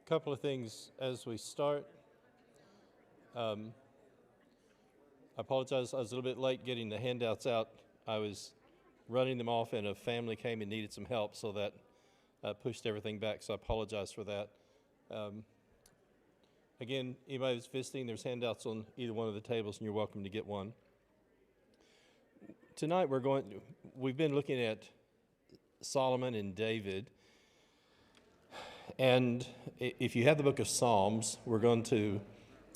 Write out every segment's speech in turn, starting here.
Couple of things as we start. I apologize, I was a little bit late getting the handouts out. I was running them off and a family came and needed some help, so that pushed everything back, so I apologize for that. Again, anybody who's visiting, there's handouts on either one of the tables and you're welcome to get one. Tonight we've been looking at Solomon and David. And if you have the book of Psalms, we're going to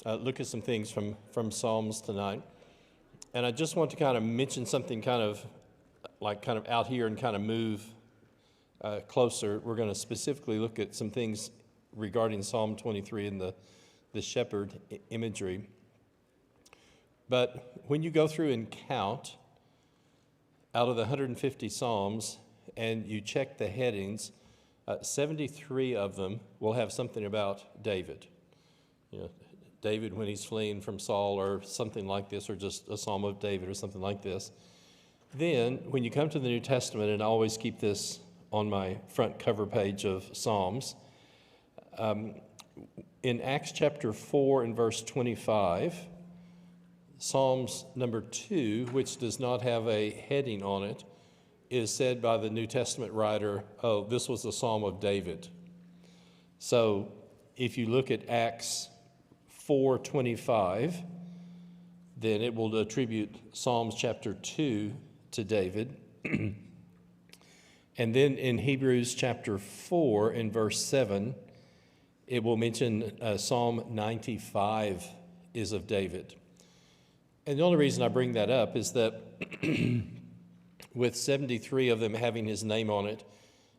look at some things from Psalms tonight. And I just want to kind of mention something kind of out here and kind of move closer. We're going to specifically look at some things regarding Psalm 23 and the shepherd imagery. But when you go through and count out of the 150 Psalms and you check the headings, 73 of them will have something about David. You know, David when he's fleeing from Saul or something like this, or just a Psalm of David or something like this. Then, when you come to the New Testament, and I always keep this on my front cover page of Psalms, in Acts chapter 4 and verse 25, Psalms number 2, which does not have a heading on it, is said by the New Testament writer, oh, this was the Psalm of David. So if you look at Acts 4:25, then it will attribute Psalms chapter 2 to David. And then in Hebrews chapter 4 in verse 7, it will mention Psalm 95 is of David. And the only reason I bring that up is that with 73 of them having his name on it,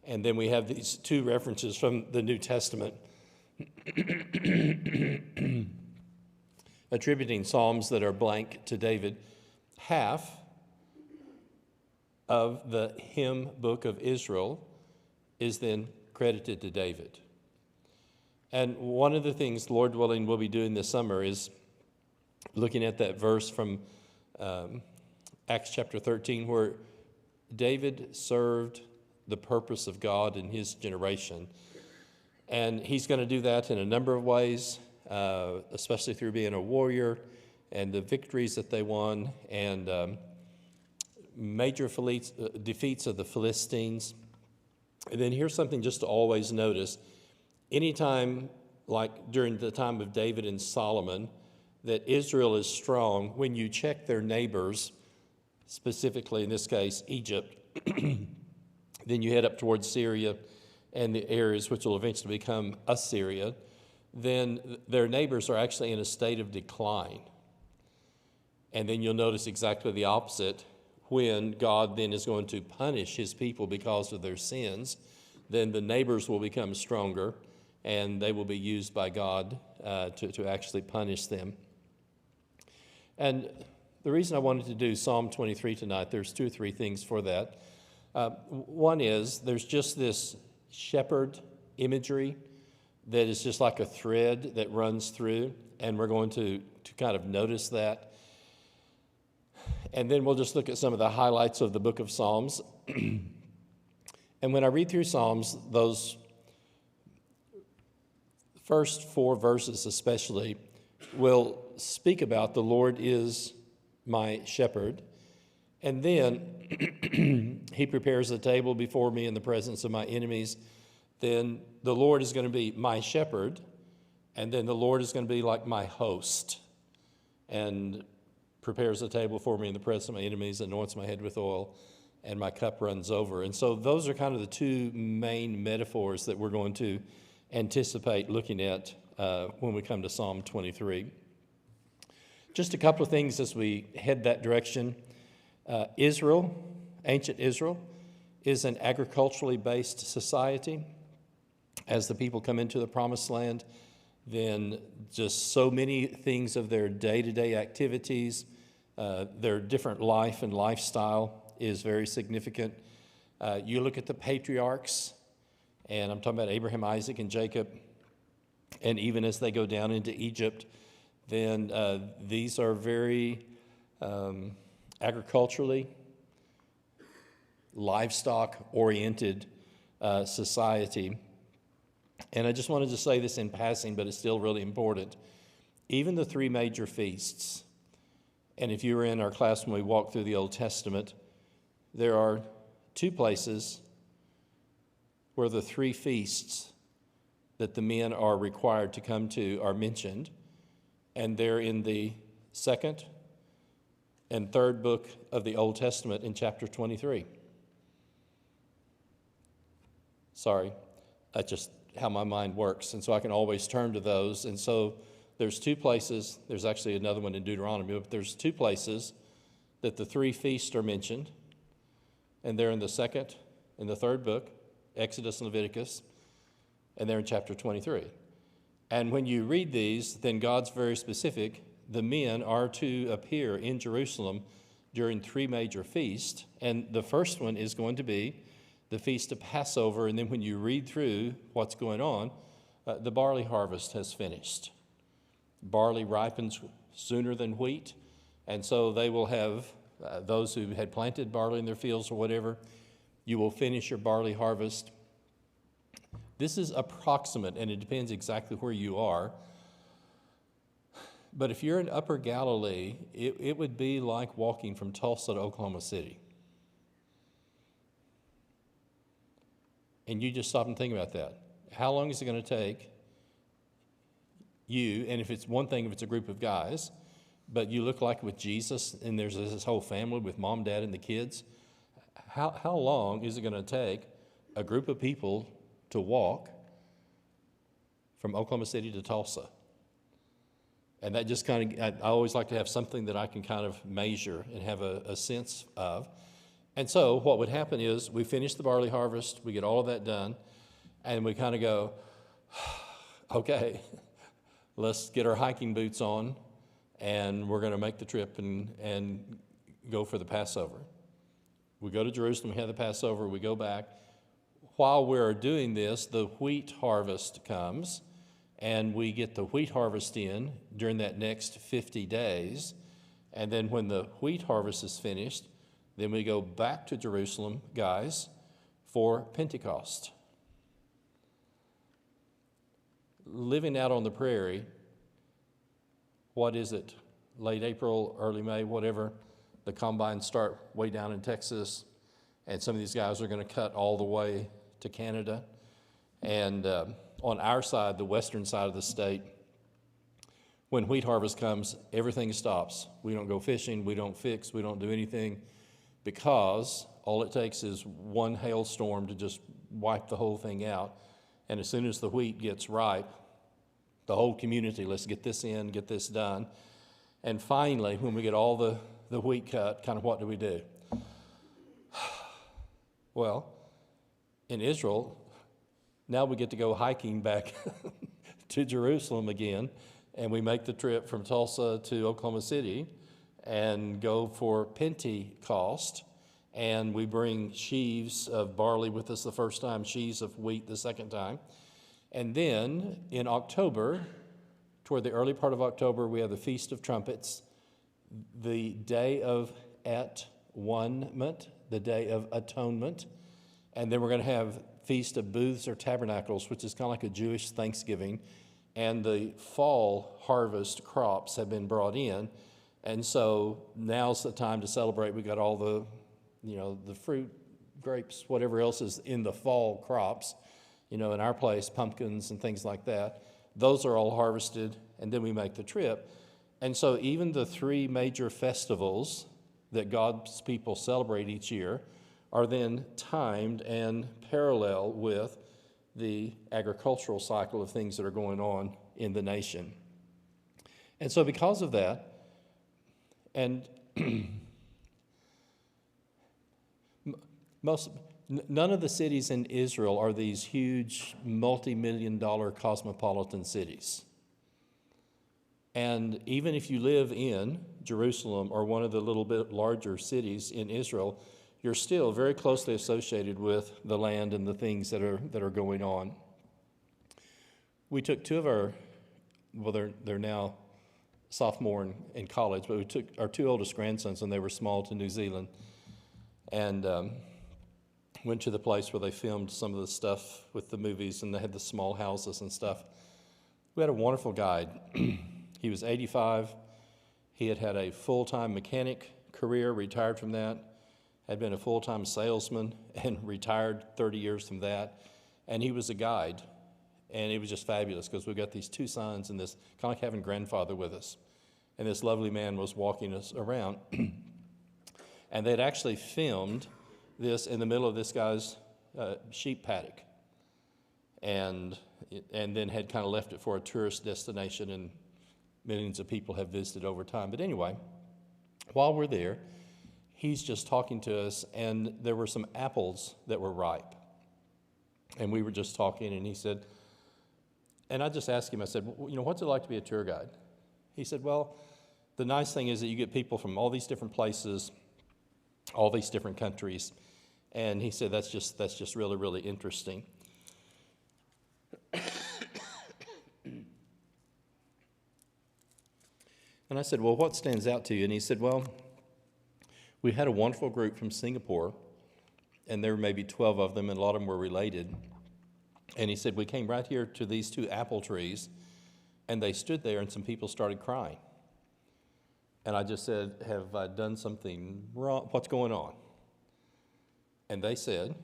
and then we have these two references from the New Testament attributing psalms that are blank to David. Half of the hymn book of Israel is then credited to David. And one of the things, Lord willing, we'll be doing this summer is looking at that verse from Acts chapter 13 where David served the purpose of God in his generation. And he's going to do that in a number of ways, especially through being a warrior and the victories that they won and major defeats of the Philistines. And then here's something just to always notice. Anytime, like during the time of David and Solomon, that Israel is strong, when you check their neighbors, specifically in this case Egypt, then you head up towards Syria and the areas which will eventually become Assyria, then their neighbors are actually in a state of decline. And then you'll notice exactly the opposite. When God then is going to punish his people because of their sins, then the neighbors will become stronger and they will be used by God to actually punish them. And the reason I wanted to do Psalm 23 tonight, there's two or three things for that. One is there's just this shepherd imagery that is just like a thread that runs through, and we're going to kind of notice that. And then we'll just look at some of the highlights of the book of Psalms. And when I read through Psalms, those first 4 verses especially will speak about the Lord is my shepherd. And then he prepares a table before me in the presence of my enemies. Then the Lord is going to be my shepherd. And then the Lord is going to be like my host and prepares a table for me in the presence of my enemies, anoints my head with oil, and my cup runs over. And so those are kind of the two main metaphors that we're going to anticipate looking at when we come to Psalm 23. Just a couple of things as we head that direction. Israel, ancient Israel, is an agriculturally based society. As the people come into the promised land, then just so many things of their day-to-day activities, their different life and lifestyle is very significant. You look at the patriarchs, and I'm talking about Abraham, Isaac, and Jacob, and even as they go down into Egypt, then these are very agriculturally, livestock-oriented society. And I just wanted to say this in passing, but it's still really important. Even the three major feasts, and if you were in our class when we walked through the Old Testament, there are two places where the three feasts that the men are required to come to are mentioned, and they're in the second and third book of the Old Testament in chapter 23. Sorry, that's just how my mind works, and so I can always turn to those. And so there's two places, there's actually another one in Deuteronomy, but there's two places that the three feasts are mentioned, and they're in the second and the third book, Exodus and Leviticus, and they're in chapter 23. And when you read these, then God's very specific. The men are to appear in Jerusalem during three major feasts, and the first one is going to be the Feast of Passover, and then when you read through what's going on, the barley harvest has finished. Barley ripens sooner than wheat, and so they will have, those who had planted barley in their fields or whatever, you will finish your barley harvest. This is approximate, and it depends exactly where you are. But if you're in Upper Galilee, it would be like walking from Tulsa to Oklahoma City. And you just stop and think about that. How long is it going to take you, and if it's one thing, if it's a group of guys, but you look like with Jesus, and there's this whole family with mom, dad, and the kids, how long is it going to take a group of people to walk from Oklahoma City to Tulsa? And that just kind of, I always like to have something that I can kind of measure and have a sense of. And so what would happen is we finish the barley harvest, we get all of that done, and we kind of go, okay, let's get our hiking boots on, and we're going to make the trip and go for the Passover. We go to Jerusalem, we have the Passover, we go back. While we're doing this, the wheat harvest comes, and we get the wheat harvest in during that next 50 days. And then when the wheat harvest is finished, then we go back to Jerusalem, guys, for Pentecost. Living out on the prairie, what is it? Late April, early May, whatever. The combines start way down in Texas, and some of these guys are going to cut all the way to Canada. And on our side, the western side of the state, when wheat harvest comes, everything stops. We don't go fishing, we don't fix, we don't do anything, because all it takes is one hailstorm to just wipe the whole thing out. And as soon as the wheat gets ripe, the whole community, let's get this in, get this done. And finally, when we get all the wheat cut, kind of what do? Well, in Israel, now we get to go hiking back to Jerusalem again, and we make the trip from Tulsa to Oklahoma City and go for Pentecost, and we bring sheaves of barley with us the first time, sheaves of wheat the second time. And then in October, toward the early part of October, we have the Feast of Trumpets, the Day of At-One-ment, the Day of Atonement, and then we're going to have Feast of Booths or Tabernacles, which is kind of like a Jewish Thanksgiving, and the fall harvest crops have been brought in, and so now's the time to celebrate. We got all the, the fruit, grapes, whatever else is in the fall crops, in our place, pumpkins and things like that. Those are all harvested, and then we make the trip. And so even the three major festivals that God's people celebrate each year are then timed and parallel with the agricultural cycle of things that are going on in the nation. And so because of that, and none of the cities in Israel are these huge multi-million-dollar cosmopolitan cities. And even if you live in Jerusalem or one of the little bit larger cities in Israel, you're still very closely associated with the land and the things that are going on. We took two of our, they're now sophomore in college, but we took our two oldest grandsons when they were small to New Zealand. And went to the place where they filmed some of the stuff with the movies, and they had the small houses and stuff. We had a wonderful guide. He was 85. He had had a full-time mechanic career, retired from that, had been a full-time salesman and retired 30 years from that. And he was a guide. And it was just fabulous because we got these two sons and this, kind of like having grandfather with us. And this lovely man was walking us around. And they'd actually filmed this in the middle of this guy's sheep paddock. And then had kind of left it for a tourist destination, and millions of people have visited over time. But anyway, while we're there, he's just talking to us, and there were some apples that were ripe. And we were just talking, and he said, and I just asked him, I said, well, what's it like to be a tour guide? He said, well, the nice thing is that you get people from all these different places, all these different countries. And he said, that's just really, really interesting. And I said, well, what stands out to you? And he said, well, we had a wonderful group from Singapore, and there were maybe 12 of them, and a lot of them were related. And he said, we came right here to these two apple trees, and they stood there, and some people started crying. And I just said, have I done something wrong? What's going on? And they said,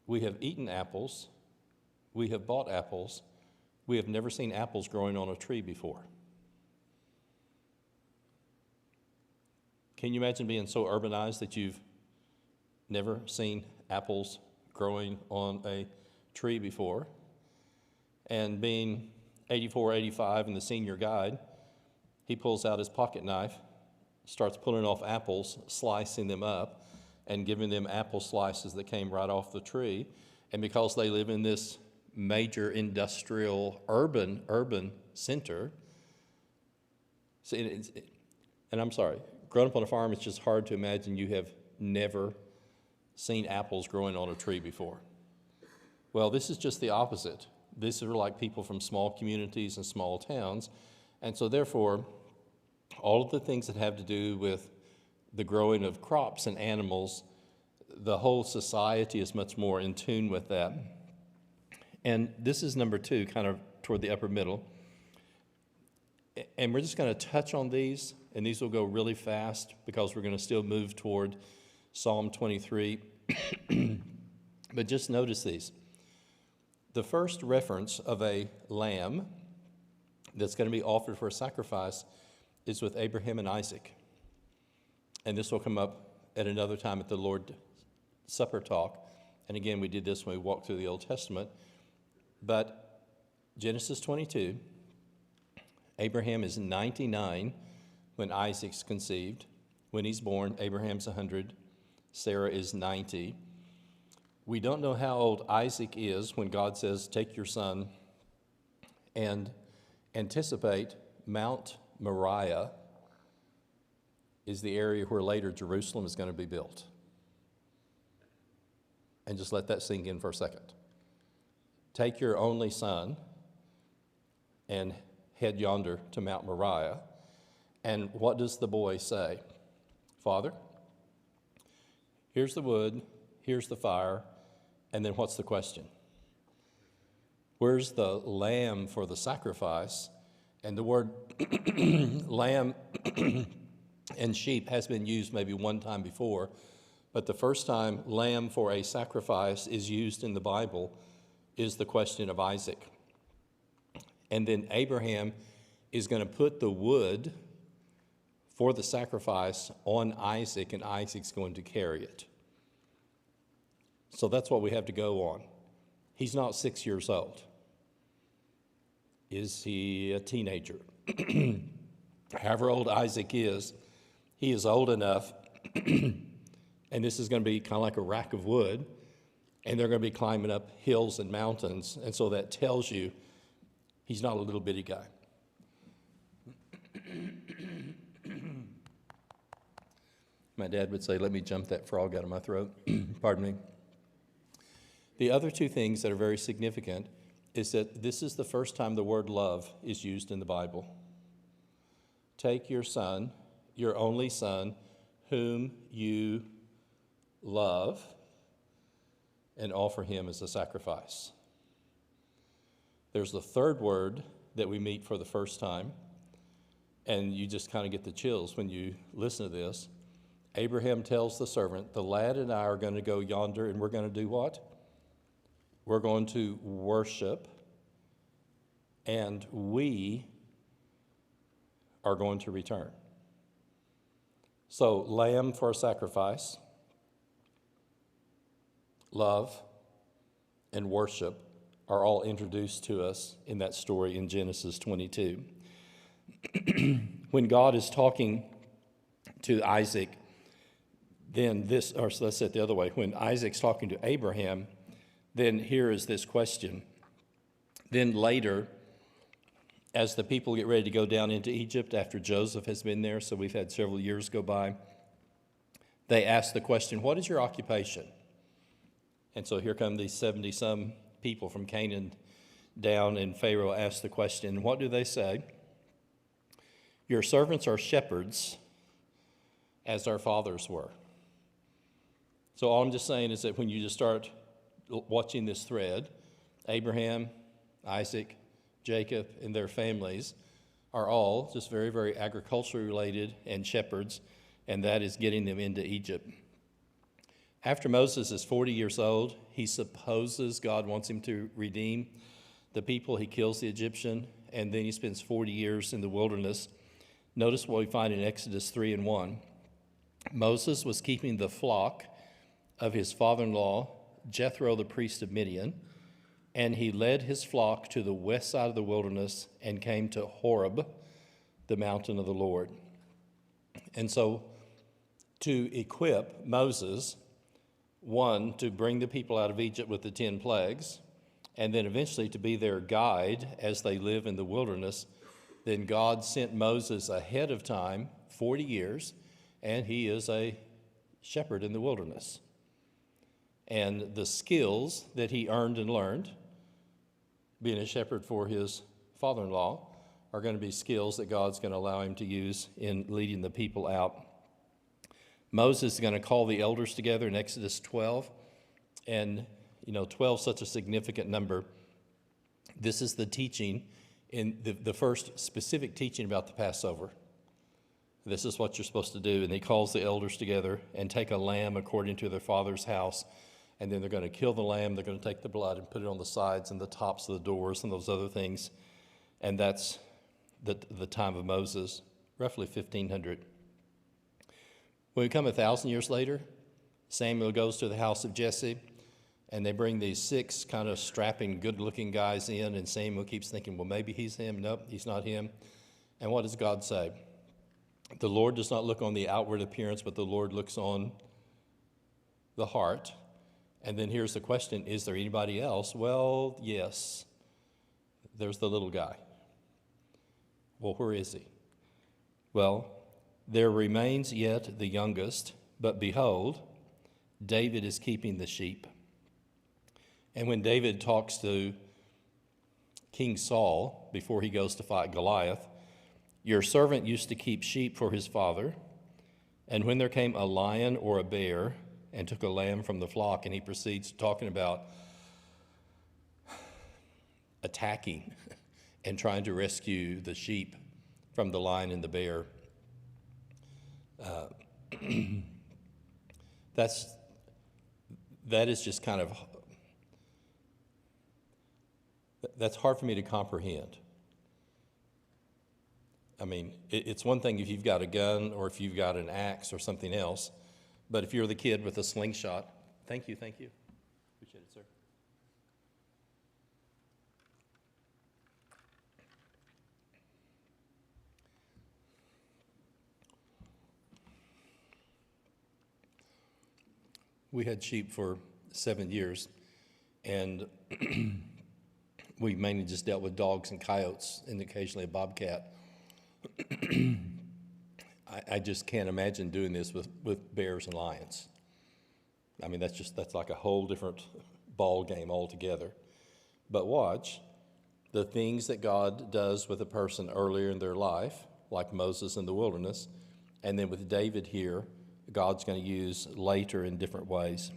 we have eaten apples, we have bought apples, we have never seen apples growing on a tree before. Can you imagine being so urbanized that you've never seen apples growing on a tree before? And being 84, 85 and the senior guide, he pulls out his pocket knife, starts pulling off apples, slicing them up, and giving them apple slices that came right off the tree. And because they live in this major industrial urban center, and I'm sorry, growing up on a farm, it's just hard to imagine you have never seen apples growing on a tree before. Well, this is just the opposite. These are like people from small communities and small towns. And so therefore, all of the things that have to do with the growing of crops and animals, the whole society is much more in tune with that. And this is number 2, kind of toward the upper middle. And we're just going to touch on these, and these will go really fast because we're going to still move toward Psalm 23. But just notice these. The first reference of a lamb that's going to be offered for a sacrifice is with Abraham and Isaac. And this will come up at another time at the Lord's Supper talk. And again, we did this when we walked through the Old Testament. But Genesis 22, Abraham is 99 when Isaac's conceived. When he's born, Abraham's 100, Sarah is 90. We don't know how old Isaac is when God says, take your son and anticipate Mount Moriah is the area where later Jerusalem is going to be built. And just let that sink in for a second. Take your only son and head yonder to Mount Moriah. And what does the boy say? Father, here's the wood, here's the fire, and then what's the question? Where's the lamb for the sacrifice? And the word lamb and sheep has been used maybe one time before, but the first time lamb for a sacrifice is used in the Bible is the question of Isaac. And then Abraham is going to put the wood for the sacrifice on Isaac, and Isaac's going to carry it. So that's what we have to go on. He's not 6 years old. Is he a teenager? However old Isaac is, he is old enough, and this is going to be kind of like a rack of wood, and they're going to be climbing up hills and mountains, and so that tells you he's not a little bitty guy. My dad would say, let me jump that frog out of my throat. Pardon me. The other two things that are very significant is that this is the first time the word love is used in the Bible. Take your son, your only son, whom you love. and offer him as a sacrifice. There's the third word that we meet for the first time, and you just kind of get the chills when you listen to this. Abraham tells the servant, the lad and I are going to go yonder, and we're going to do what? We're going to worship, and we are going to return. So, lamb for a sacrifice, love, and worship are all introduced to us in that story in Genesis 22. When God is talking to Isaac, then this, or let's say it the other way, when Isaac's talking to Abraham, then here is this question. Then later, as the people get ready to go down into Egypt after Joseph has been there, so we've had several years go by, they ask the question, what is your occupation? And so here come these 70-some people from Canaan down, and Pharaoh asks the question, what do they say? Your servants are shepherds, as our fathers were. So all I'm just saying is that when you just start watching this thread, Abraham, Isaac, Jacob, and their families are all just very, very agriculturally related and shepherds, and that is getting them into Egypt. After Moses is 40 years old, he supposes God wants him to redeem the people. He kills the Egyptian, and then he spends 40 years in the wilderness. Notice what we find in Exodus 3:1. Moses was keeping the flock of his father-in-law, Jethro, the priest of Midian, and he led his flock to the west side of the wilderness and came to Horeb, the mountain of the Lord. And so to equip Moses, one, to bring the people out of Egypt with the 10 plagues, and then eventually to be their guide as they live in the wilderness, then God sent Moses ahead of time, 40 years, and he is a shepherd in the wilderness. And the skills that he earned and learned, being a shepherd for his father-in-law, are going to be skills that God's going to allow him to use in leading the people out. Moses is going to call the elders together in Exodus 12, and 12 is such a significant number. This is the teaching, in the first specific teaching about the Passover. This is what you're supposed to do, and he calls the elders together and take a lamb according to their father's house, and then they're going to kill the lamb, they're going to take the blood and put it on the sides and the tops of the doors and those other things, and that's the time of Moses, roughly 1500. When we come 1,000 years later, Samuel goes to the house of Jesse, and they bring these 6 kind of strapping, good-looking guys in, and Samuel keeps thinking, well, maybe he's him. Nope, he's not him. And what does God say? The Lord does not look on the outward appearance, but the Lord looks on the heart. And then here's the question, is there anybody else? Well, yes, there's the little guy. Well, where is he? Well, there remains yet the youngest, but behold, David is keeping the sheep. And when David talks to King Saul before he goes to fight Goliath, your servant used to keep sheep for his father, and when there came a lion or a bear and took a lamb from the flock, and he proceeds talking about attacking and trying to rescue the sheep from the lion and the bear. That is just kind of, that's hard for me to comprehend. I mean, it's one thing if you've got a gun or if you've got an axe or something else, but if you're the kid with a slingshot, thank you. Appreciate it, sir. We had sheep for 7 years, and we mainly just dealt with dogs and coyotes and occasionally a bobcat. I just can't imagine doing this with bears and lions. I mean, that's like a whole different ball game altogether. But watch, the things that God does with a person earlier in their life, like Moses in the wilderness, and then with David here, God's going to use later in different ways.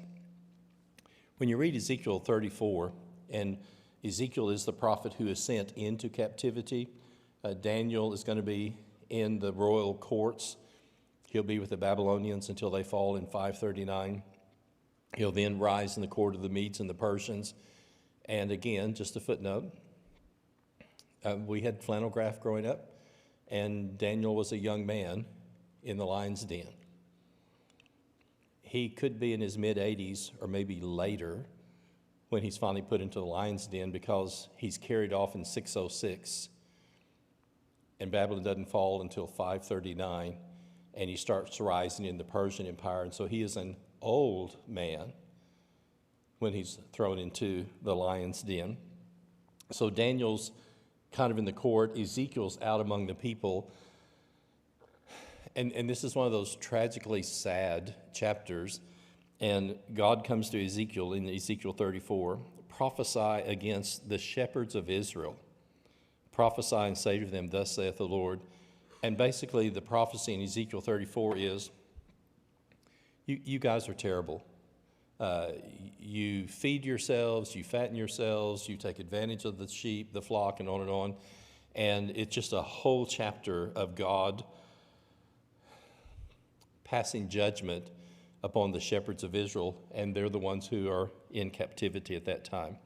When you read Ezekiel 34, and Ezekiel is the prophet who is sent into captivity, Daniel is going to be in the royal courts. He'll be with the Babylonians until they fall in 539. He'll then rise in the court of the Medes and the Persians. And again, just a footnote, we had flannel graph growing up, and Daniel was a young man in the lion's den. He could be in his mid-80s or maybe later when he's finally put into the lion's den, because he's carried off in 606, and Babylon doesn't fall until 539, and he starts rising in the Persian Empire. And so he is an old man when he's thrown into the lion's den. So Daniel's kind of in the court, Ezekiel's out among the people. And this is one of those tragically sad chapters. And God comes to Ezekiel in Ezekiel 34, prophesy against the shepherds of Israel. Prophesy and say to them, thus saith the Lord. And basically the prophecy in Ezekiel 34 is, you guys are terrible. You feed yourselves, you fatten yourselves, you take advantage of the sheep, the flock, and on and on. And it's just a whole chapter of God passing judgment upon the shepherds of Israel, and they're the ones who are in captivity at that time.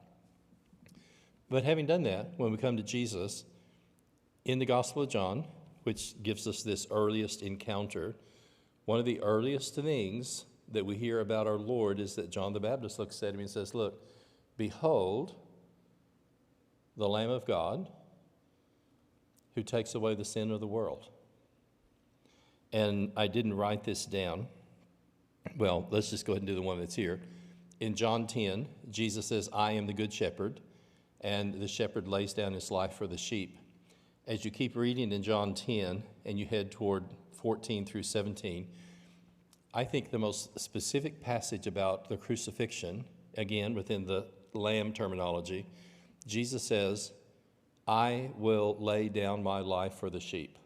But having done that, when we come to Jesus, in the Gospel of John, which gives us this earliest encounter, one of the earliest things that we hear about our Lord is that John the Baptist looks at him and says, look, behold, the Lamb of God who takes away the sin of the world. And I didn't write this down. Well, let's just go ahead and do the one that's here. In John 10, Jesus says, I am the good shepherd, and the shepherd lays down his life for the sheep. As you keep reading in John 10 and you head toward 14 through 17, I think the most specific passage about the crucifixion, again within the lamb terminology, Jesus says, I will lay down my life for the sheep.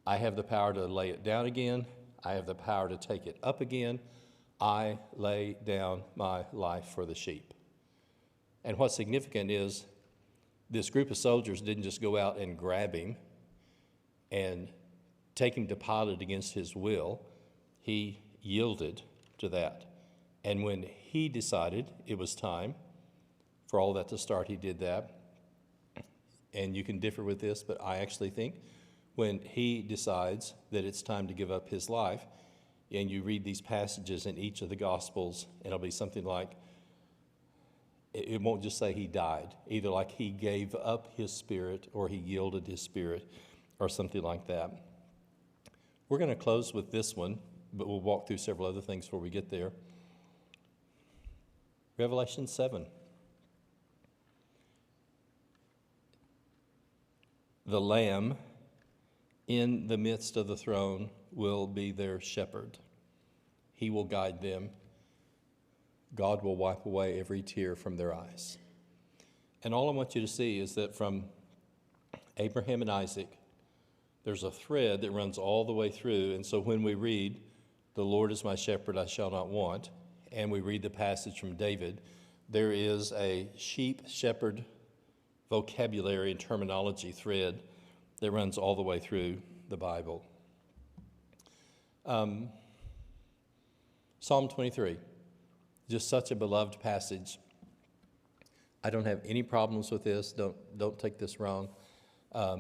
I have the power to lay it down again. I have the power to take it up again. I lay down my life for the sheep. And what's significant is this group of soldiers didn't just go out and grab him and take him to Pilate against his will. He yielded to that. And when he decided it was time for all that to start, he did that. And you can differ with this, but I actually think when he decides that it's time to give up his life, and you read these passages in each of the Gospels, and it'll be something like, it won't just say he died, either like he gave up his spirit or he yielded his spirit or something like that. We're going to close with this one, but we'll walk through several other things before we get there. Revelation 7. The Lamb in the midst of the throne will be their shepherd. He will guide them. God will wipe away every tear from their eyes. And all I want you to see is that from Abraham and Isaac, there's a thread that runs all the way through. And so when we read, the Lord is my shepherd, I shall not want, and we read the passage from David, there is a sheep shepherd vocabulary and terminology thread that runs all the way through the Bible. Psalm 23, just such a beloved passage. I don't have any problems with this. Don't take this wrong. A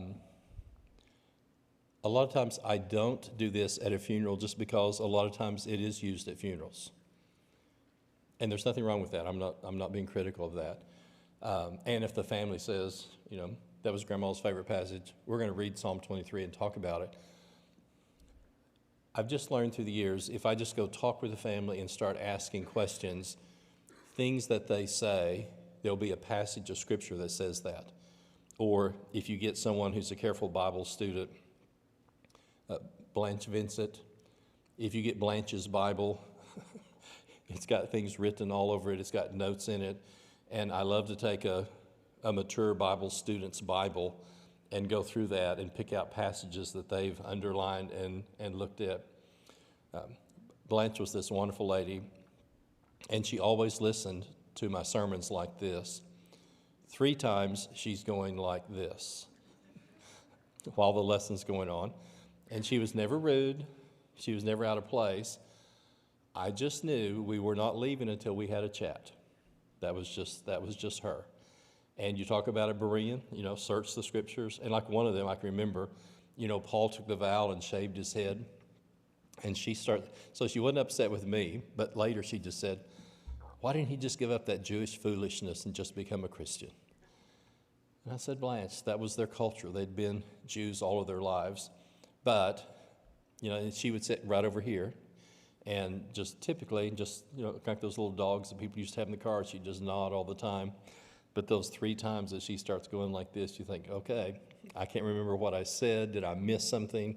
lot of times I don't do this at a funeral just because a lot of times it is used at funerals. And there's nothing wrong with that. I'm not being critical of that. And if the family says, that was Grandma's favorite passage, we're going to read Psalm 23 and talk about it. I've just learned through the years, if I just go talk with the family and start asking questions, things that they say, there'll be a passage of Scripture that says that. Or if you get someone who's a careful Bible student, Blanche Vincent, if you get Blanche's Bible, it's got things written all over it. It's got notes in it. And I love to take a mature Bible student's Bible and go through that and pick out passages that they've underlined and looked at. Blanche was this wonderful lady. and she always listened to my sermons like this. 3 times she's going like this while the lesson's going on. And she was never rude. She was never out of place. I just knew we were not leaving until we had a chat. That was just her. And you talk about a Berean, search the scriptures. And like one of them, I can remember, Paul took the vow and shaved his head. And so she wasn't upset with me, but later she just said, why didn't he just give up that Jewish foolishness and just become a Christian? And I said, Blanche, that was their culture. They'd been Jews all of their lives. But, and she would sit right over here and just typically, kind of like those little dogs that people used to have in the car, she'd just nod all the time. But those 3 times that she starts going like this, you think, okay, I can't remember what I said. Did I miss something?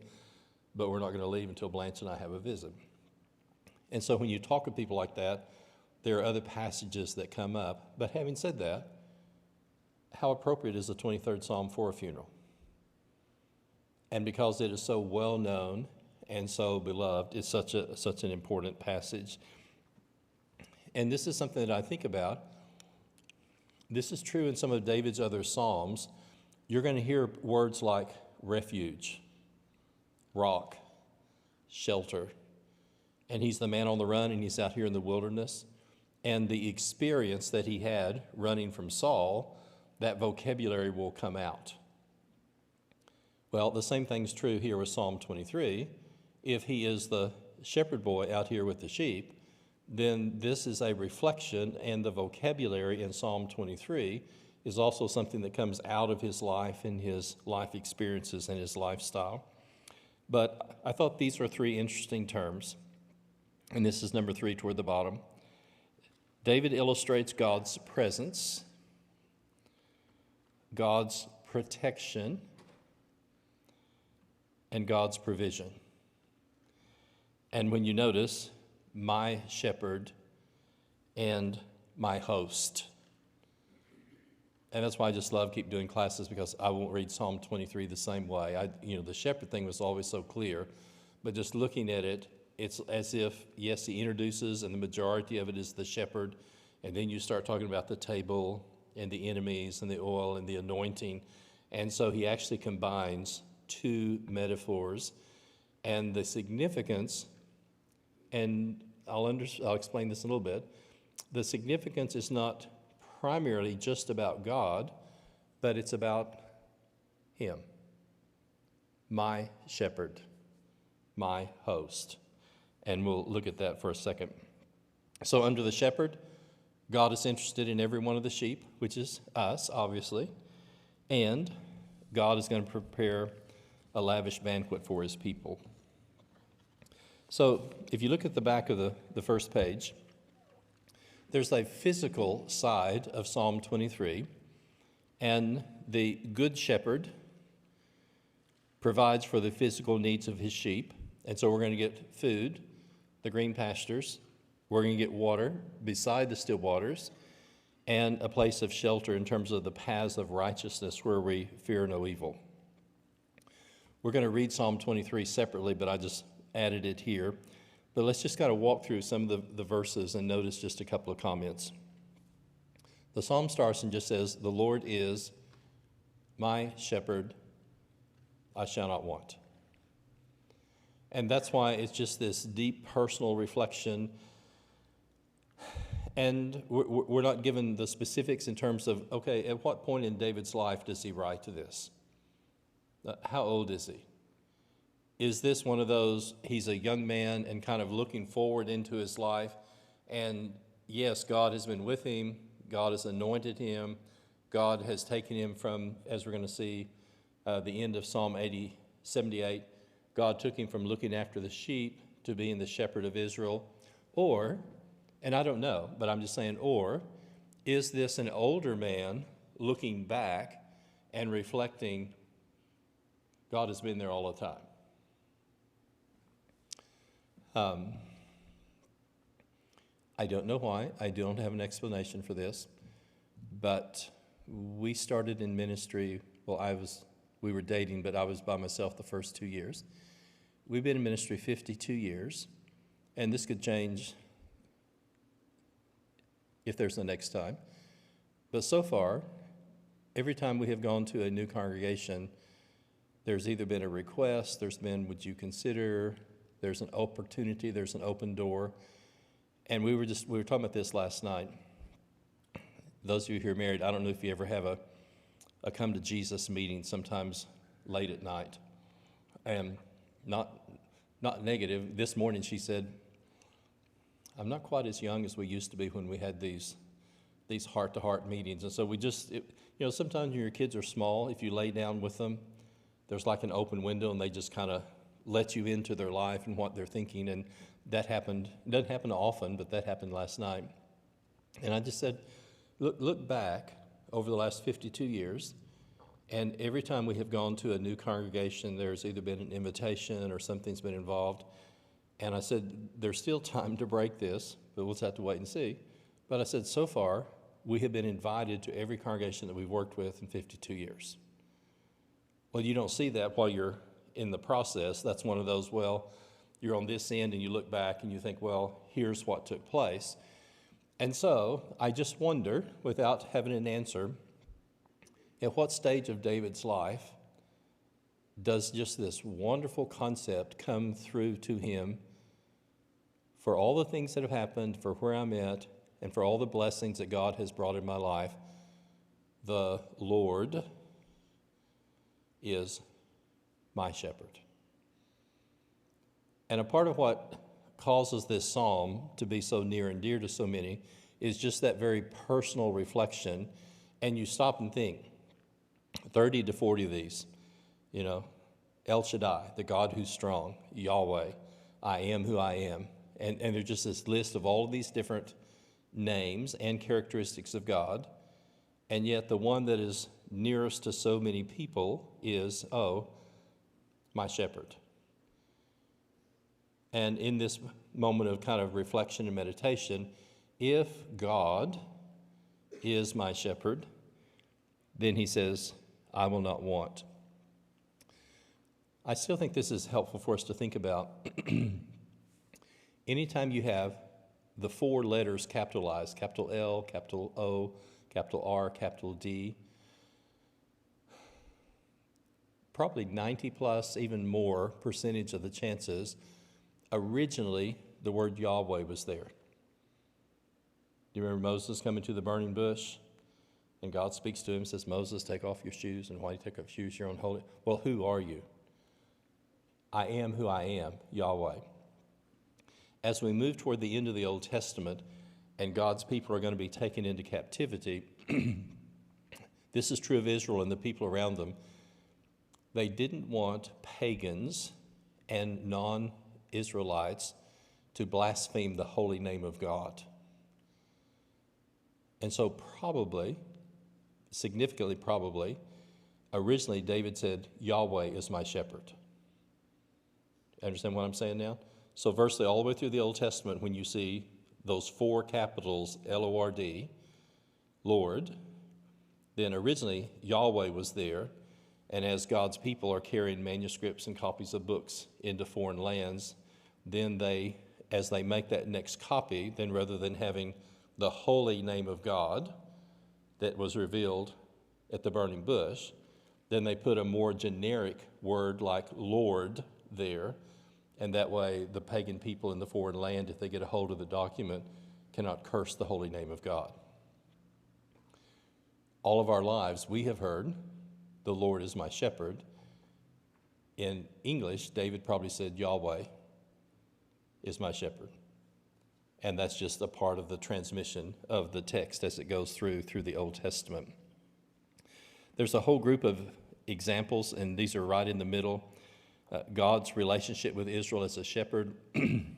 But we're not going to leave until Blanche and I have a visit. And so when you talk to people like that, there are other passages that come up. But having said that, how appropriate is the 23rd Psalm for a funeral? And because it is so well known and so beloved, it's such an important passage. And this is something that I think about. This is true in some of David's other Psalms. You're going to hear words like refuge, rock, shelter. And he's the man on the run, and he's out here in the wilderness. And the experience that he had running from Saul, that vocabulary will come out. Well, the same thing's true here with Psalm 23. If he is the shepherd boy out here with the sheep, then this is a reflection, and the vocabulary in Psalm 23 is also something that comes out of his life and his life experiences and his lifestyle. But I thought these were 3 interesting terms, and this is number 3 toward the bottom. David illustrates God's presence, God's protection, and God's provision. And when you notice, my shepherd and my host. And that's why I just love keep doing classes, because I won't read Psalm 23 the same way. The shepherd thing was always so clear, but just looking at it, it's as if, yes, he introduces, and the majority of it is the shepherd, and then you start talking about the table and the enemies and the oil and the anointing. And so he actually combines 2 metaphors, and the significance, and I'll explain this in a little bit. The significance is not primarily just about God, but it's about him, my shepherd, my host. And we'll look at that for a second. So under the shepherd, God is interested in every one of the sheep, which is us, obviously, and God is going to prepare a lavish banquet for his people. So if you look at the back of the first page, there's a physical side of Psalm 23, and the good shepherd provides for the physical needs of his sheep. And so we're going to get food, the green pastures, we're going to get water beside the still waters, and a place of shelter in terms of the paths of righteousness where we fear no evil. We're going to read Psalm 23 separately, but I just added it here. But let's just kind of walk through some of the verses and notice just a couple of comments. The psalm starts and just says, the Lord is my shepherd, I shall not want. And that's why it's just this deep personal reflection. And we're not given the specifics in terms of, okay, at what point in David's life does he write to this? How old is he? Is this one of those, he's a young man and kind of looking forward into his life, and yes, God has been with him, God has anointed him, God has taken him from, as we're going to see, the end of Psalm 78, God took him from looking after the sheep to being the shepherd of Israel. Or, and I don't know, but I'm just saying, or, is this an older man looking back and reflecting, God has been there all the time? I don't know why. I don't have an explanation for this. But we started in ministry, we were dating, but I was by myself the first 2 years. We've been in ministry 52 years, and this could change if there's a next time. But so far, every time we have gone to a new congregation, there's either been a request, there's been, would you consider, there's an opportunity, there's an open door. And we were talking about this last night. Those of you who are married, I don't know if you ever have a come to Jesus meeting sometimes late at night. And not negative. This morning she said, I'm not quite as young as we used to be when we had these heart-to-heart meetings. And so sometimes when your kids are small, if you lay down with them, there's like an open window and they just kind of let you into their life and what they're thinking. And that happened. It doesn't happen often, but that happened last night. And I just said, look back over the last 52 years, and every time we have gone to a new congregation, there's either been an invitation or something's been involved. And I said, there's still time to break this, but we'll just have to wait and see. But I said, so far, we have been invited to every congregation that we've worked with in 52 years. Well, you don't see that while you're in the process. That's one of those, well, you're on this end and you look back and you think, well, here's what took place. And so I just wonder, without having an answer, at what stage of David's life does just this wonderful concept come through to him for all the things that have happened, for where I'm at, and for all the blessings that God has brought in my life? The Lord is my shepherd. And a part of what causes this psalm to be so near and dear to so many is just that very personal reflection. And you stop and think, 30 to 40 of these, El Shaddai, the God who's strong, Yahweh, I am who I am. And there's just this list of all of these different names and characteristics of God. And yet the one that is nearest to so many people is, my shepherd. And in this moment of kind of reflection and meditation, if God is my shepherd, then he says, I will not want. I still think this is helpful for us to think about. Anytime you have the four letters capitalized, capital L, capital O, capital R, capital D, probably 90 plus, even more percentage of the chances, originally the word Yahweh was there. Do you remember Moses coming to the burning bush? And God speaks to him and says, Moses, take off your shoes. And why do you take off shoes? You're unholy. Well, who are you? I am who I am, Yahweh. As we move toward the end of the Old Testament and God's people are going to be taken into captivity, this is true of Israel and the people around them. They didn't want pagans and non-Israelites to blaspheme the holy name of God. And so probably, significantly probably, originally David said, Yahweh is my shepherd. Understand what I'm saying now? So virtually all the way through the Old Testament, when you see those four capitals, L-O-R-D, Lord, then originally Yahweh was there. And as God's people are carrying manuscripts and copies of books into foreign lands, then as they make that next copy, then rather than having the holy name of God that was revealed at the burning bush, then they put a more generic word like Lord there. And that way, the pagan people in the foreign land, if they get a hold of the document, cannot curse the holy name of God. All of our lives, we have heard, the Lord is my shepherd. In English, David probably said, Yahweh is my shepherd. And that's just a part of the transmission of the text as it goes through the Old Testament. There's a whole group of examples, and these are right in the middle. God's relationship with Israel as a shepherd, and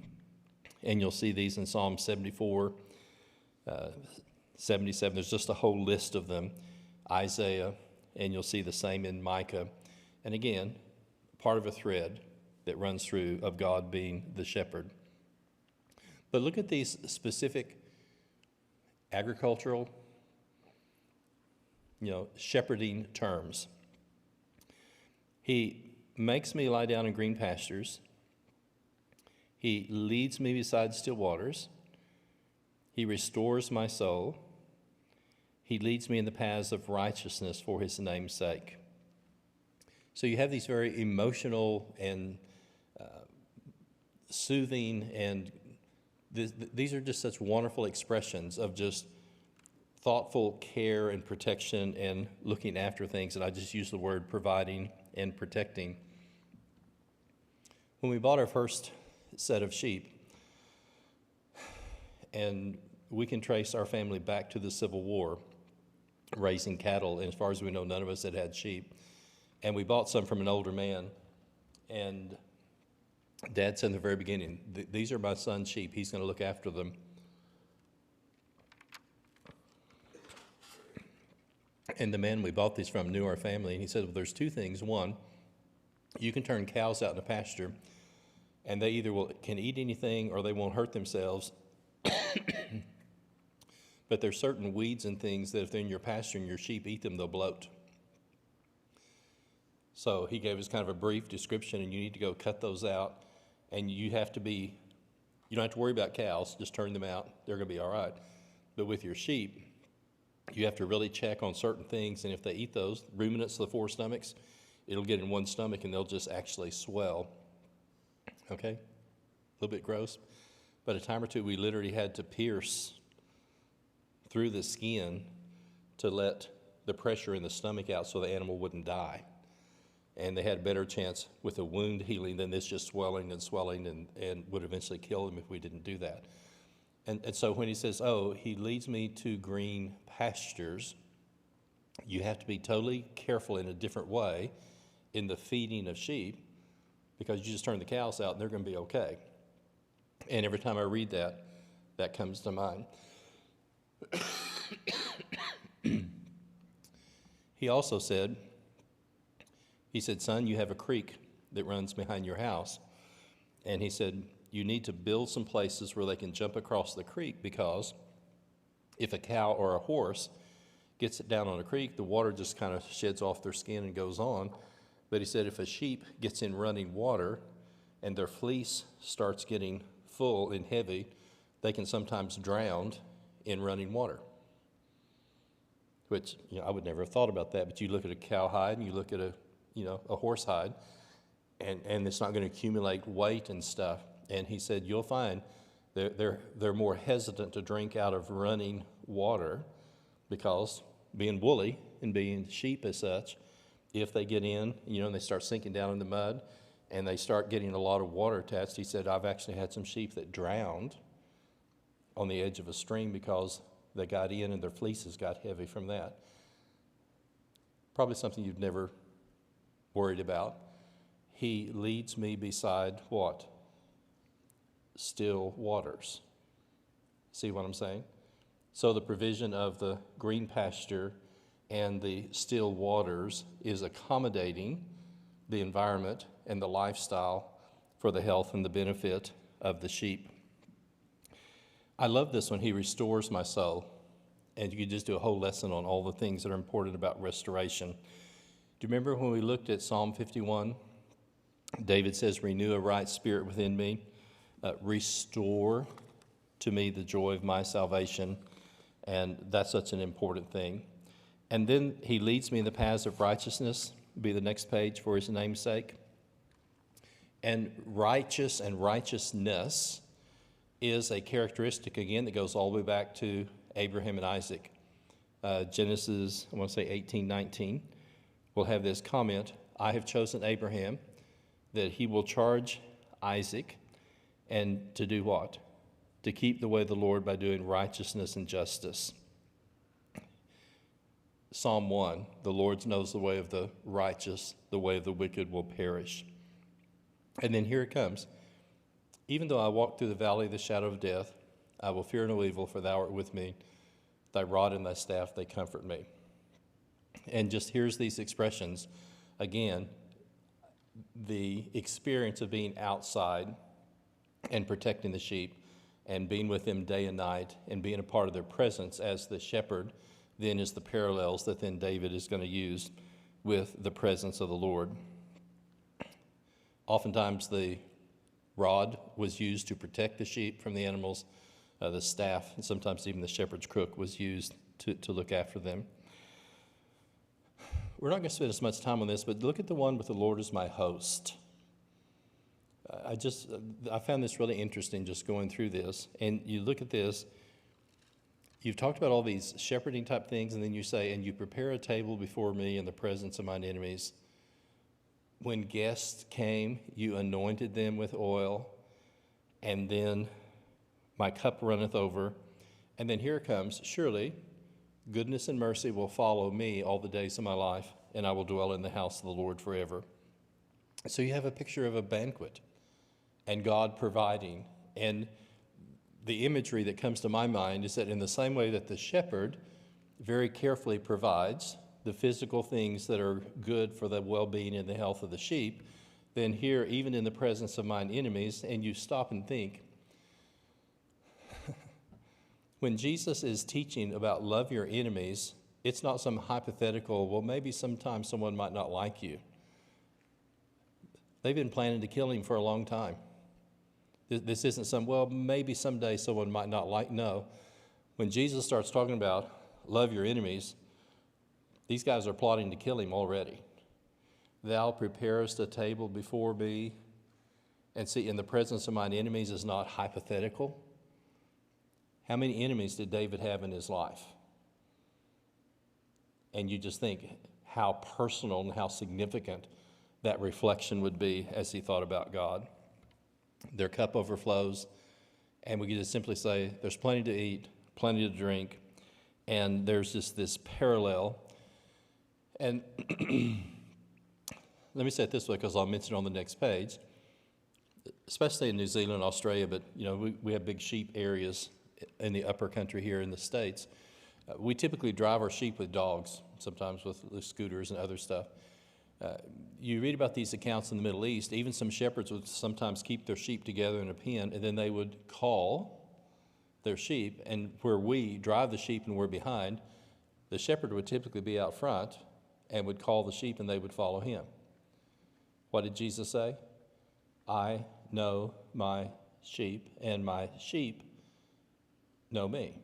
you'll see these in Psalm 74, 77. There's just a whole list of them. Isaiah, and you'll see the same in Micah. And again, part of a thread that runs through of God being the shepherd. But look at these specific agricultural, shepherding terms. He makes me lie down in green pastures. He leads me beside still waters. He restores my soul. He leads me in the paths of righteousness for his name's sake. So you have these very emotional and soothing, and these are just such wonderful expressions of just thoughtful care and protection and looking after things. And I just use the word providing and protecting. When we bought our first set of sheep, and we can trace our family back to the Civil War, raising cattle, and as far as we know, none of us had sheep. And we bought some from an older man, and Dad said in the very beginning, these are my son's sheep. He's going to look after them. And the man we bought these from knew our family, and he said, well, there's two things. One, you can turn cows out in a pasture, and they either can eat anything or they won't hurt themselves. But there's certain weeds and things that if they're in your pasture and your sheep eat them, they'll bloat. So he gave us kind of a brief description, and you need to go cut those out, and you don't have to worry about cows, just turn them out, they're going to be all right. But with your sheep, you have to really check on certain things, and if they eat those ruminants of the four stomachs, it'll get in one stomach and they'll just actually swell. Okay? A little bit gross. But a time or two, we literally had to pierce through the skin to let the pressure in the stomach out so the animal wouldn't die. And they had a better chance with a wound healing than this just swelling and would eventually kill them if we didn't do that. And so when he says, oh, he leads me to green pastures, you have to be totally careful in a different way in the feeding of sheep, because you just turn the cows out and they're going to be okay. And every time I read that, that comes to mind. He also said, son, you have a creek that runs behind your house. And he said, you need to build some places where they can jump across the creek, because if a cow or a horse gets it down on a creek, the water just kind of sheds off their skin and goes on. But he said if a sheep gets in running water and their fleece starts getting full and heavy, they can sometimes drown in running water. Which, I would never have thought about that, but you look at a cow hide and you look at a horse hide, and it's not going to accumulate weight and stuff. And he said, you'll find they're more hesitant to drink out of running water, because being woolly and being sheep as such, if they get in, and they start sinking down in the mud and they start getting a lot of water attached, he said, I've actually had some sheep that drowned on the edge of a stream because they got in and their fleeces got heavy from that. Probably something you've never worried about. He leads me beside what? Still waters. See what I'm saying? So the provision of the green pasture and the still waters is accommodating the environment and the lifestyle for the health and the benefit of the sheep. I love this one. He restores my soul. And you could just do a whole lesson on all the things that are important about restoration. Do you remember when we looked at Psalm 51? David says, renew a right spirit within me. Restore to me the joy of my salvation. And that's such an important thing. And then he leads me in the paths of righteousness, be the next page, for his name's sake. And righteous and righteousness is a characteristic, again, that goes all the way back to Abraham and Isaac. Genesis, I want to say 18:19, will have this comment, I have chosen Abraham, that he will charge Isaac, and to do what? To keep the way of the Lord by doing righteousness and justice. Psalm 1, the Lord knows the way of the righteous, the way of the wicked will perish. And then here it comes. Even though I walk through the valley of the shadow of death, I will fear no evil, for thou art with me. Thy rod and thy staff, they comfort me. And just here's these expressions. Again, the experience of being outside and protecting the sheep and being with them day and night and being a part of their presence as the shepherd then is the parallels that then David is going to use with the presence of the Lord. Oftentimes the rod was used to protect the sheep from the animals. The staff, and sometimes even the shepherd's crook, was used to look after them. We're not going to spend as much time on this, but look at the one with the Lord as my host. I found this really interesting just going through this. And you look at this, you've talked about all these shepherding type things, and then you say, and you prepare a table before me in the presence of mine enemies. When guests came, you anointed them with oil, and then my cup runneth over. And then here it comes, surely goodness and mercy will follow me all the days of my life, and I will dwell in the house of the Lord forever. So you have a picture of a banquet and God providing. And the imagery that comes to my mind is that in the same way that the shepherd very carefully provides the physical things that are good for the well-being and the health of the sheep, then here, even in the presence of mine enemies, and you stop and think, when Jesus is teaching about love your enemies, it's not some hypothetical, well, maybe sometime someone might not like you. They've been planning to kill him for a long time. This isn't some, well, maybe someday someone might not like. No. When Jesus starts talking about love your enemies, these guys are plotting to kill him already. Thou preparest a table before me. And see, in the presence of mine enemies is not hypothetical. How many enemies did David have in his life? And you just think how personal and how significant that reflection would be as he thought about God. Their cup overflows, and we can just simply say there's plenty to eat, plenty to drink, and there's just this parallel. And let me say it this way, because I'll mention it on the next page, especially in New Zealand, Australia, but we have big sheep areas in the upper country here in the States. We typically drive our sheep with dogs, sometimes with scooters and other stuff. You read about these accounts in the Middle East, even some shepherds would sometimes keep their sheep together in a pen, and then they would call their sheep, and where we drive the sheep and we're behind, the shepherd would typically be out front and would call the sheep and they would follow him. What did Jesus say? I know my sheep, and my sheep know me.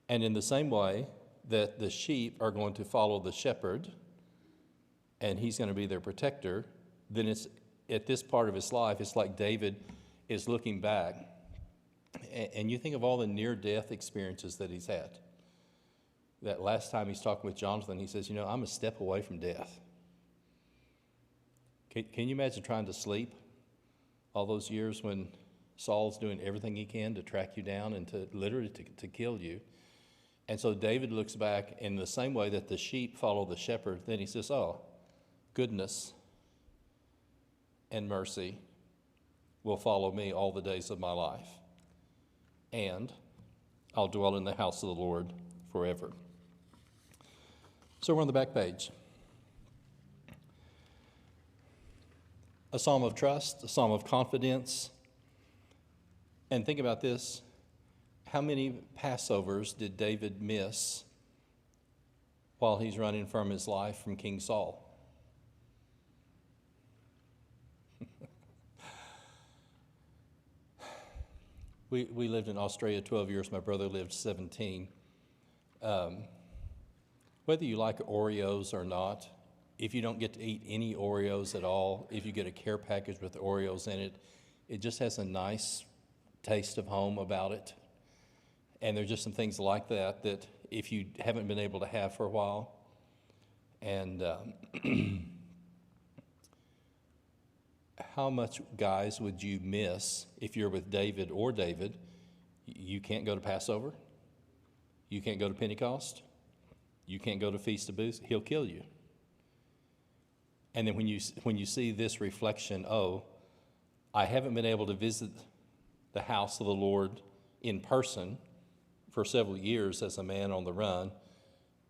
And in the same way that the sheep are going to follow the shepherd, and he's going to be their protector, then it's at this part of his life, it's like David is looking back, and you think of all the near-death experiences that he's had. That last time he's talking with Jonathan, he says, I'm a step away from death. Can you imagine trying to sleep all those years when Saul's doing everything he can to track you down and to literally to kill you? And so David looks back in the same way that the sheep follow the shepherd. Then he says, oh, goodness and mercy will follow me all the days of my life, and I'll dwell in the house of the Lord forever. So we're on the back page. A psalm of trust, a psalm of confidence. And think about this. How many Passovers did David miss while he's running from his life from King Saul? We lived in Australia 12 years. My brother lived 17. Whether you like Oreos or not, if you don't get to eat any Oreos at all, if you get a care package with Oreos in it, it just has a nice taste of home about it. And there's just some things like that that if you haven't been able to have for a while. And how much, guys, would you miss if you're with David or David? You can't go to Passover. You can't go to Pentecost. You can't go to Feast of Booths. He'll kill you. And then when you see this reflection, oh, I haven't been able to visit the house of the Lord in person for several years as a man on the run,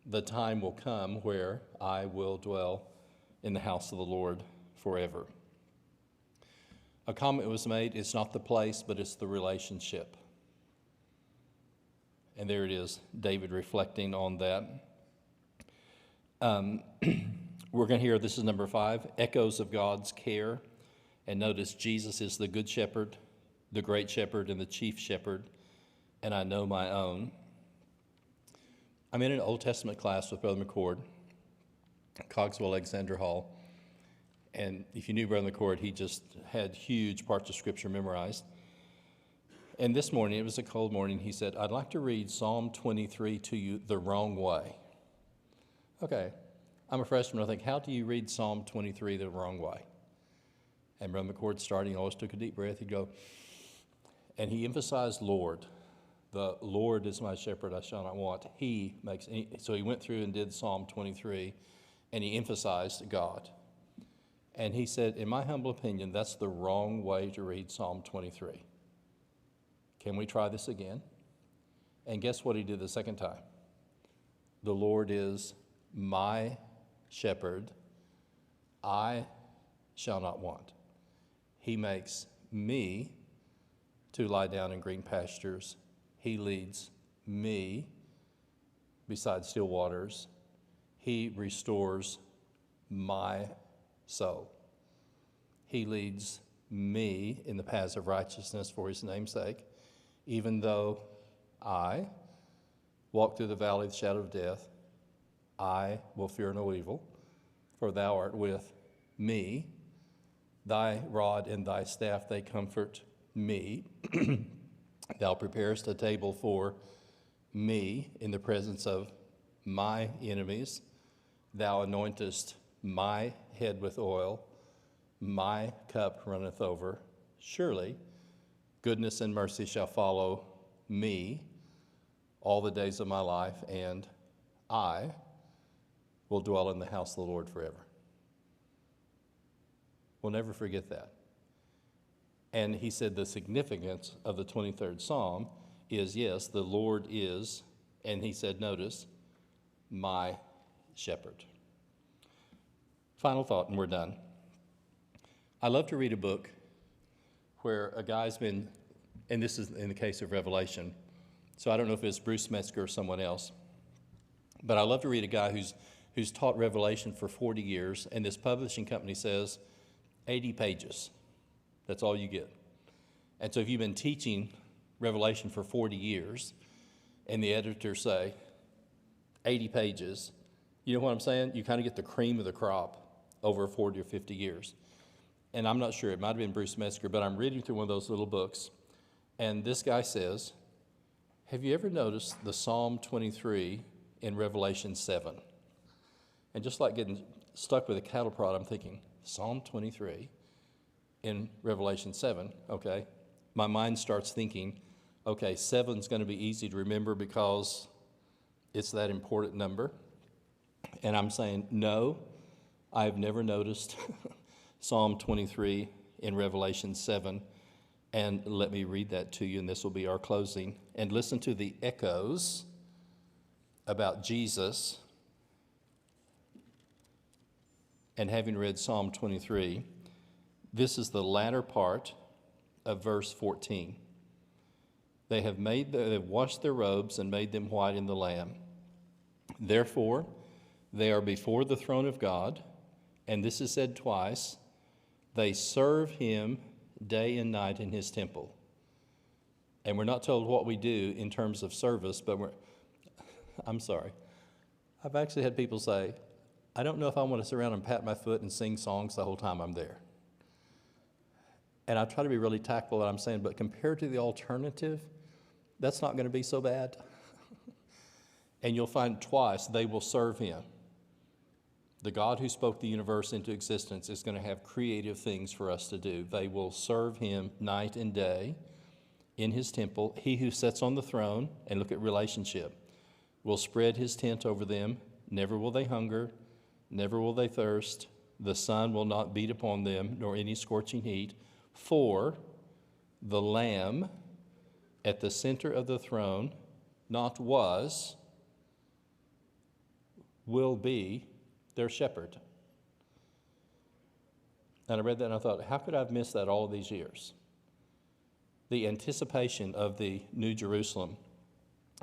the time will come where I will dwell in the house of the Lord forever. A comment was made, it's not the place, but it's the relationship. And there it is, David reflecting on that. We're going to hear, this is number 5, echoes of God's care. And notice Jesus is the good shepherd, the great shepherd, and the chief shepherd. and I know my own. I'm in an Old Testament class with Brother McCord, Cogswell Alexander Hall. And if you knew Brother McCord, he just had huge parts of Scripture memorized. And this morning, it was a cold morning, he said, I'd like to read Psalm 23 to you the wrong way. Okay, I'm a freshman. I think, how do you read Psalm 23 the wrong way? And Brother McCord starting, he always took a deep breath. He'd go, and he emphasized Lord. The Lord is my shepherd, I shall not want. He makes, so he went through and did Psalm 23, and he emphasized God. And he said, in my humble opinion, that's the wrong way to read Psalm 23. Can we try this again? And guess what he did the second time? The Lord is my shepherd, I shall not want. He makes me to lie down in green pastures. He leads me beside still waters. He restores my soul. He leads me in the paths of righteousness for his name's sake. Even though I walk through the valley of the shadow of death, I will fear no evil, for thou art with me. Thy rod and thy staff, they comfort me. Thou preparest a table for me in the presence of my enemies. Thou anointest my head with oil. My cup runneth over. Surely goodness and mercy shall follow me all the days of my life, and I will dwell in the house of the Lord forever. We'll never forget that. And he said the significance of the 23rd Psalm is, yes, the Lord is, and he said, notice, my shepherd. Final thought, and we're done. I love to read a book where a guy's been, and this is in the case of Revelation, so I don't know if it's Bruce Metzger or someone else, but I love to read a guy who's taught Revelation for 40 years, and this publishing company says 80 pages. That's all you get. And so if you've been teaching Revelation for 40 years, and the editors say 80 pages, you know what I'm saying? You kind of get the cream of the crop over 40 or 50 years. And I'm not sure, it might have been Bruce Metzger, but I'm reading through one of those little books, and this guy says, have you ever noticed the Psalm 23 in Revelation 7? And just like getting stuck with a cattle prod, I'm thinking, Psalm 23 in Revelation 7, okay. My mind starts thinking, okay, 7's going to be easy to remember because it's that important number. And I'm saying, no, I've never noticed Psalm 23 in Revelation 7. And let me read that to you, and this will be our closing. And listen to the echoes about Jesus. And having read Psalm 23, this is the latter part of verse 14. They have washed their robes and made them white in the Lamb. Therefore, they are before the throne of God, and this is said twice, they serve him day and night in his temple. And we're not told what we do in terms of service, but I'm sorry. I've actually had people say, I don't know if I want to sit around and pat my foot and sing songs the whole time I'm there. And I try to be really tactful what I'm saying, but compared to the alternative, that's not going to be so bad. And you'll find twice they will serve him. The God who spoke the universe into existence is going to have creative things for us to do. They will serve him night and day in his temple. He who sits on the throne, and look at relationship, will spread his tent over them. Never will they hunger, never will they thirst. The sun will not beat upon them, nor any scorching heat. For the Lamb at the center of the throne not was, will be their shepherd. And I read that and I thought, how could I have missed that all these years? The anticipation of the New Jerusalem,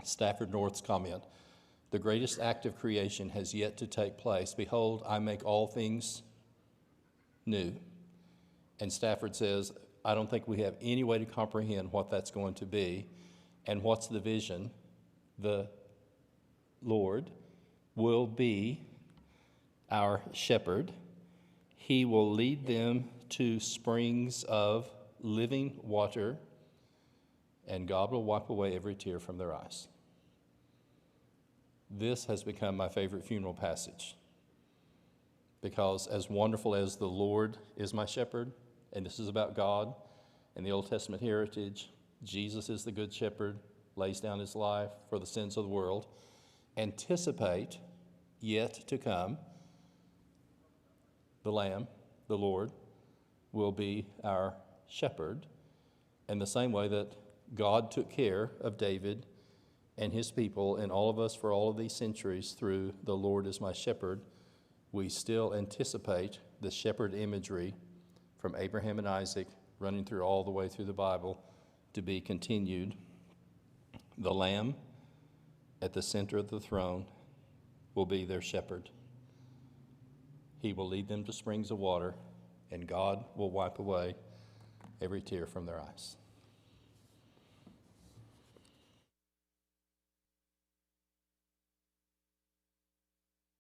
Stafford North's comment, the greatest act of creation has yet to take place. Behold, I make all things new. And Stafford says, I don't think we have any way to comprehend what that's going to be. And what's the vision? The Lord will be our shepherd. He will lead them to springs of living water, and God will wipe away every tear from their eyes. This has become my favorite funeral passage, because as wonderful as the Lord is my shepherd, and this is about God and the Old Testament heritage, Jesus is the good shepherd, lays down his life for the sins of the world. Anticipate yet to come, the Lamb, the Lord, will be our shepherd. In the same way that God took care of David and his people and all of us for all of these centuries through the Lord is my shepherd, we still anticipate the shepherd imagery from Abraham and Isaac running through all the way through the Bible to be continued. The Lamb at the center of the throne will be their shepherd. He will lead them to springs of water, and God will wipe away every tear from their eyes.